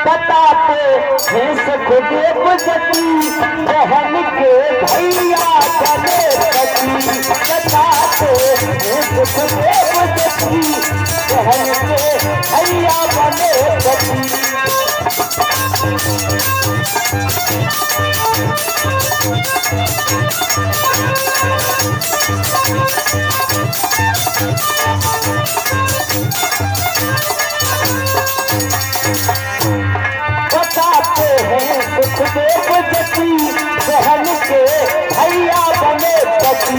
बताते हैं सुखदेव जति बहन के भैया बने पति। बताते हैं सुखदेव जति बहन के भैया बने पति। बताते हैं सुखदेव जति बहन के भैया बने पति।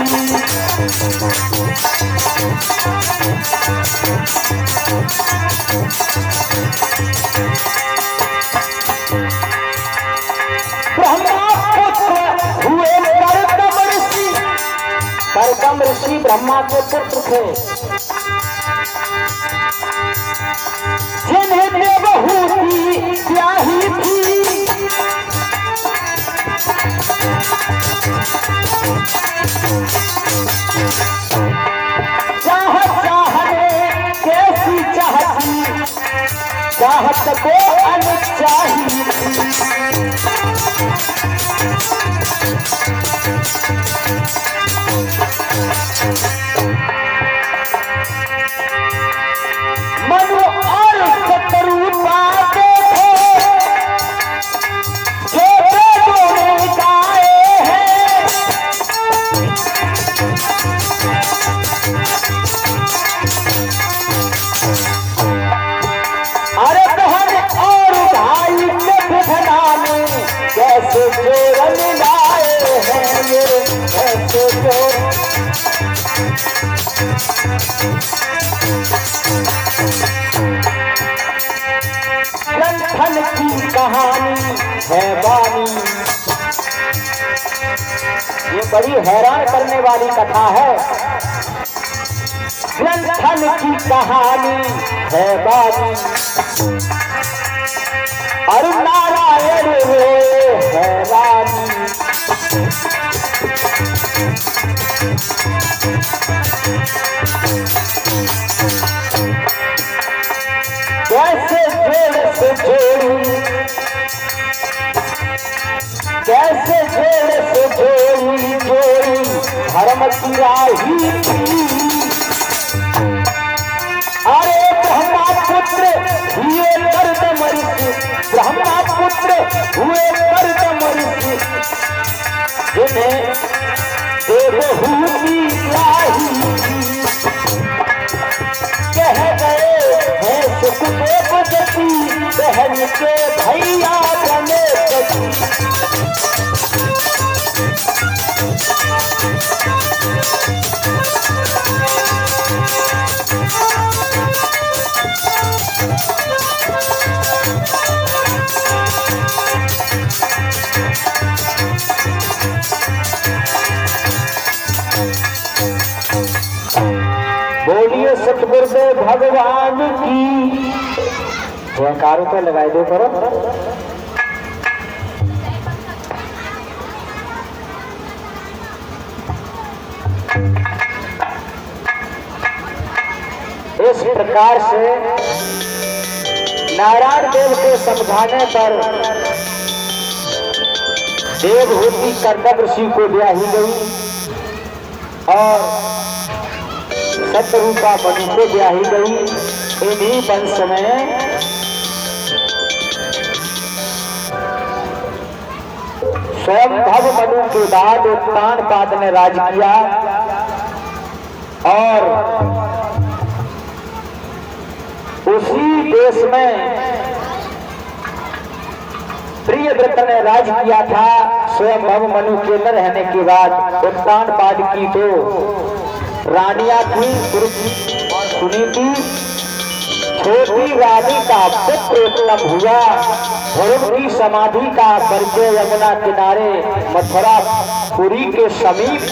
ब्रह्मापुत्र हुए करदम ऋषि। करदम ऋषि ब्रह्मा के पुत्र थे, जिन्हें देवहूति ब्याही थी। चाहत चाहने कैसी चाहती, चाहत को अनचाही थी। मनु और शत्रुता देखो जो वेदों में गाए हैं। अरे बहन और भाई के विधना में कैसे जोड़ मिलाए हैं ये, कैसे जोड़। ग्रंथन की कहानी है वाणी, ये बड़ी हैरान करने वाली कथा है। ग्रंथन की कहानी है वाणी और नारायण रोए है रानी। कैसे जोड़ से जोड़ी, कैसे जोड़ से जोड़ी जोड़ी धर्म की राही थी। अरे ब्रह्मापुत्र हुए करदम ऋषि, ब्रह्मापुत्र हुए करदम ऋषि, जिन्हें देवहूति ब्याही थी। कह गए हैं सुखदेव जति बहन के भैया बने पति। बोलिए सतगुरुदेव भगवान की। जयकारों पे लगाई दो करो। इस प्रकार से नारायण देव के समझाने पर देवहूति करदम ऋषि को ब्याही गई और शत्रुता मनु को ब्याही गई। इन्हीं वंश में स्वयंभव मनु के बाद उत्तानपाद ने राज किया और उसी देश में प्रियव्रत ने राज किया था। स्वयंभव मनु के न रहने के बाद उत्तानपाद की तो रानियां थी सुनीति। छोटी रानी का पुत्र उत्तम हुआ। धर्म की समाधि का परिचय यमुना किनारे मथुरापुरी के समीप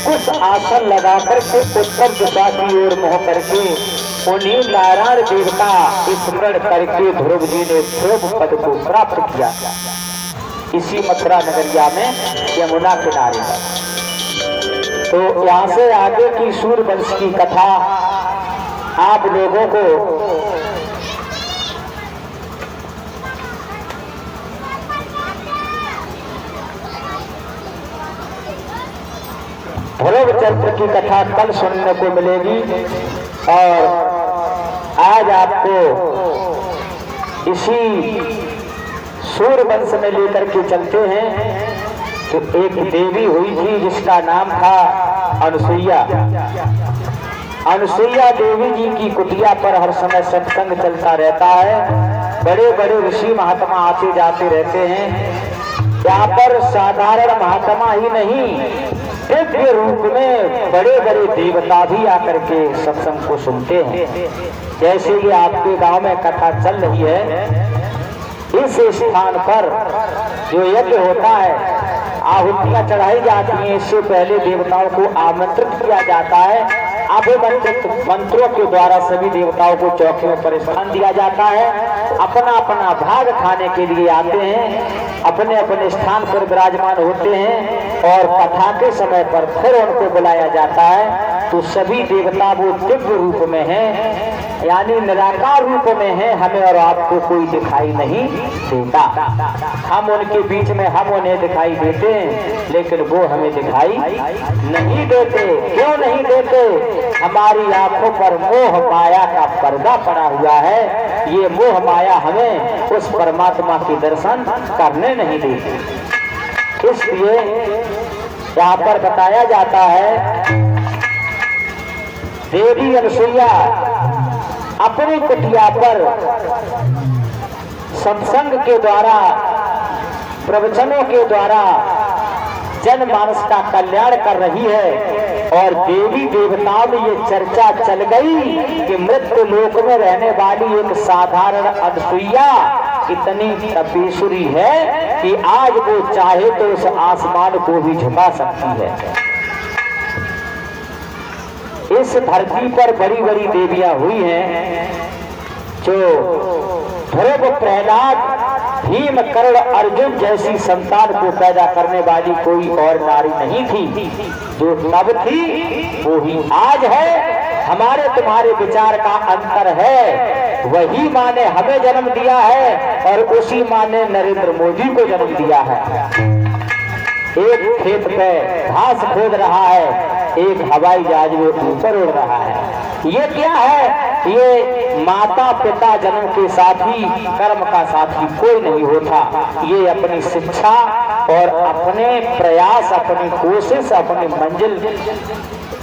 कुछ आसन लगाकर के उत्तर दिशा की ओर मुँह करके उन्हीं नारायण देव का स्मरण करके ध्रुव जी ने ध्रुव पद को प्राप्त किया। इसी मथुरा नगरिया में यमुना किनारे। तो यहाँ से आगे की सूर्यवंश की कथा आप लोगों को ध्रुव चरित्र की कथा कल सुनने को मिलेगी। और आज आपको इसी सूर्यवंश में लेकर के चलते हैं। तो एक देवी हुई थी जिसका नाम था अनुसुईया। अनुसुईया देवी जी की कुटिया पर हर समय सत्संग चलता रहता है। बड़े बड़े ऋषि महात्मा आते जाते रहते हैं। यहाँ पर साधारण महात्मा ही नहीं, दिव्य रूप में बड़े बड़े देवता भी आकर के सत्संग को सुनते हैं। जैसे कि आपके गांव में कथा चल रही है, इस स्थान पर जो यज्ञ होता है, आहुतियां चढ़ाई जाती हैं, इससे पहले देवताओं को आमंत्रित किया जाता है। अभिमंत्रित मंत्रों के द्वारा सभी देवताओं को चौकियों पर स्थान दिया जाता है। अपना अपना भाग खाने के लिए आते हैं, अपने अपने स्थान पर विराजमान होते हैं और कथा के समय पर फिर उनको बुलाया जाता है। तो सभी देवता वो दिव्य रूप में हैं, यानी निराकार रूप में है। हमें और आपको कोई दिखाई नहीं देता। हम उनके बीच में हम उन्हें दिखाई देते हैं, लेकिन वो हमें दिखाई नहीं देते। क्यों नहीं देते? हमारी आंखों पर मोह माया का पर्दा पड़ा हुआ है। ये मोह माया हमें उस परमात्मा के दर्शन करने नहीं देती। इसलिए यहाँ पर बताया जाता है, देवी अनुसुईया अपनी कुटिया पर सत्संग के द्वारा, प्रवचनों के द्वारा जनमानस का कल्याण कर रही है। और देवी देवताओं में ये चर्चा चल गई कि मृत्यु लोक में रहने वाली एक साधारण अनुसुईया इतनी तपेश्वरी है कि आज वो चाहे तो उस आसमान को भी झुका सकती है। इस धरती पर बड़ी बड़ी देवियां हुई हैं, जो ध्रुव, प्रहलाद, भीम, कर्ण, अर्जुन जैसी संतान को पैदा करने वाली कोई और नारी नहीं थी। जो तब थी वो ही आज है। हमारे तुम्हारे विचार का अंतर है। वही माँ ने हमें जन्म दिया है और उसी माँ ने नरेंद्र मोदी को जन्म दिया है। एक खेत पे घास खोद रहा है, एक हवाई जहाज में ऊपर उड़ रहा है। ये क्या है? ये माता पिता जन्म के साथी, कर्म का साथी कोई नहीं होता। ये अपनी शिक्षा और अपने प्रयास, अपनी कोशिश, अपनी मंजिल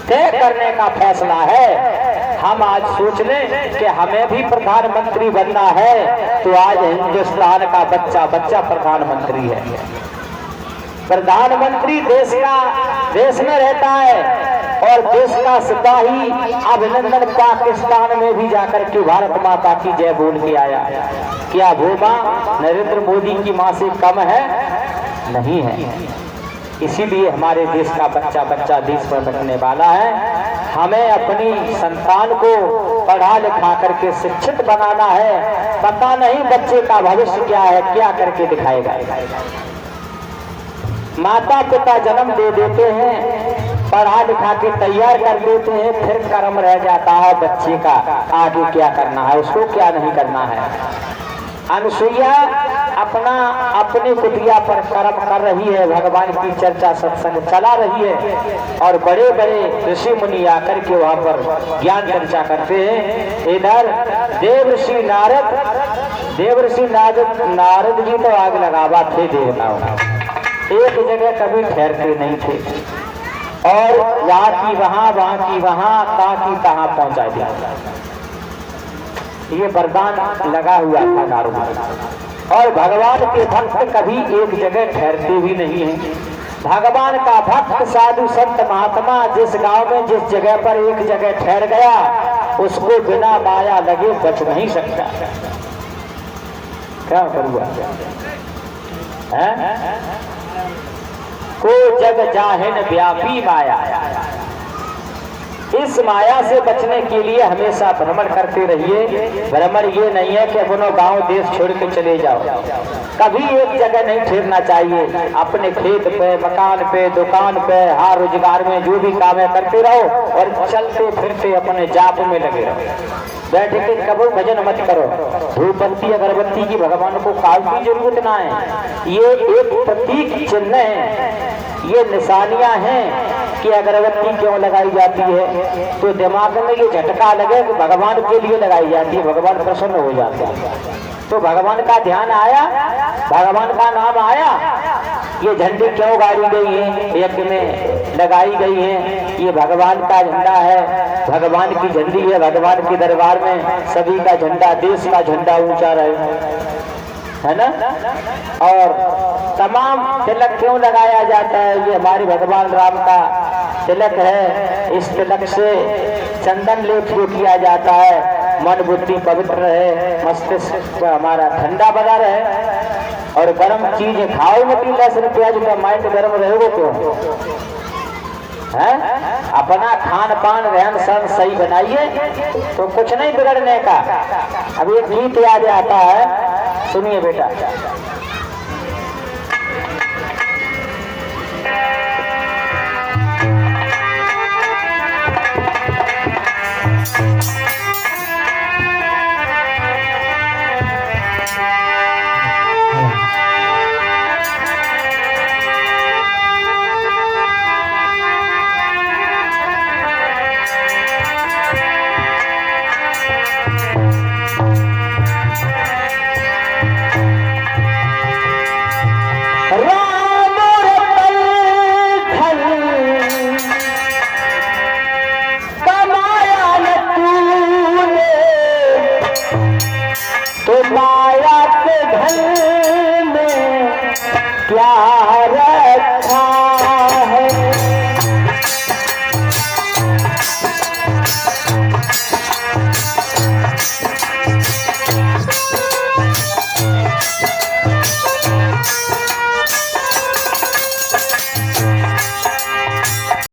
तय करने का फैसला है। हम आज सोच लें कि हमें भी प्रधानमंत्री बनना है, तो आज हिंदुस्तान का बच्चा बच्चा प्रधानमंत्री है। प्रधानमंत्री देश में रहता है और देश का सिपाही अभिनंदन पाकिस्तान में भी जाकर के भारत माता की जय बोल के आया। क्या वो माँ नरेंद्र मोदी की माँ से कम है? नहीं है। इसीलिए हमारे देश का बच्चा बच्चा देश पर बनने वाला है। हमें अपनी संतान को पढ़ा लिखा करके शिक्षित बनाना है। पता नहीं बच्चे का भविष्य क्या है, क्या करके दिखाएगा। माता पिता जन्म दे देते हैं, पढ़ा लिखा के तैयार कर देते हैं, फिर कर्म रह जाता है बच्चे का, आगे क्या करना है, उसको क्या नहीं करना है। अनुसुईया अपनी कुटिया पर कर्म कर रही है, भगवान की चर्चा सत्संग चला रही है और बड़े बड़े ऋषि मुनि आकर के वहां पर ज्ञान चर्चा करते हैं। इधर देवर्षि नारद जी तो आग लगावा थे देवताओं, एक जगह कभी ठहरते नहीं थे और यहाँ की वहां, वहां की वहां, कहाँ की कहाँ पहुंचा दिया। ये वरदान लगा हुआ था नारों में। और भगवान के भक्त कभी एक जगह ठहरते भी नहीं हैं। भगवान का भक्त साधु संत महात्मा जिस गांव में जिस जगह पर एक जगह ठहर गया, उसको बिना माया लगे बच नहीं सकता। क्या करूँगा? को जग जाहिन व्यापी माया। इस माया से बचने के लिए हमेशा भ्रमण करते रहिए। भ्रमण ये नहीं है कि अपना गांव देश छोड़ के चले जाओ, कभी एक जगह नहीं ठहरना चाहिए। अपने खेत पे, मकान पे, दुकान पे, हर रोजगार में जो भी काम है करते रहो और चलते फिरते अपने जाप में लगे रहो। बैठ के कबो भजन मत करो। धूप बत्ती अगरबत्ती की भगवान को काल की जरूरत ना है। ये एक प्रतीक चिन्ह है, ये निशानियां हैं कि अगरबत्ती क्यों लगाई जाती है। तो दिमाग में ये झटका लगे कि भगवान के लिए लगाई जाती है, भगवान प्रसन्न हो जाते हैं। तो भगवान का ध्यान आया, भगवान का नाम आया। ये झंडी क्यों गाड़ी गई है, यज्ञ में लगाई गई है, ये भगवान का झंडा है, भगवान की झंडी है। भगवान के दरबार में सभी का झंडा, देश का झंडा ऊंचा रहे, है ना। और तमाम तिलक क्यों लगाया जाता है, ये हमारे भगवान राम का तिलक है। इस तिलक से चंदन लेप जो किया जाता है, मन बुद्धि पवित्र रहे, मस्तिष्क हमारा ठंडा बना रहे। और गर्म चीज खाओ मत, लहसुन प्याज का माइंड गर्म रहेगा क्यों है। अपना खान पान रहन सहन सही बनाइए तो कुछ नहीं बिगड़ने का। अब एक गीत याद आता है, सुनिए बेटा। माया के घर में क्या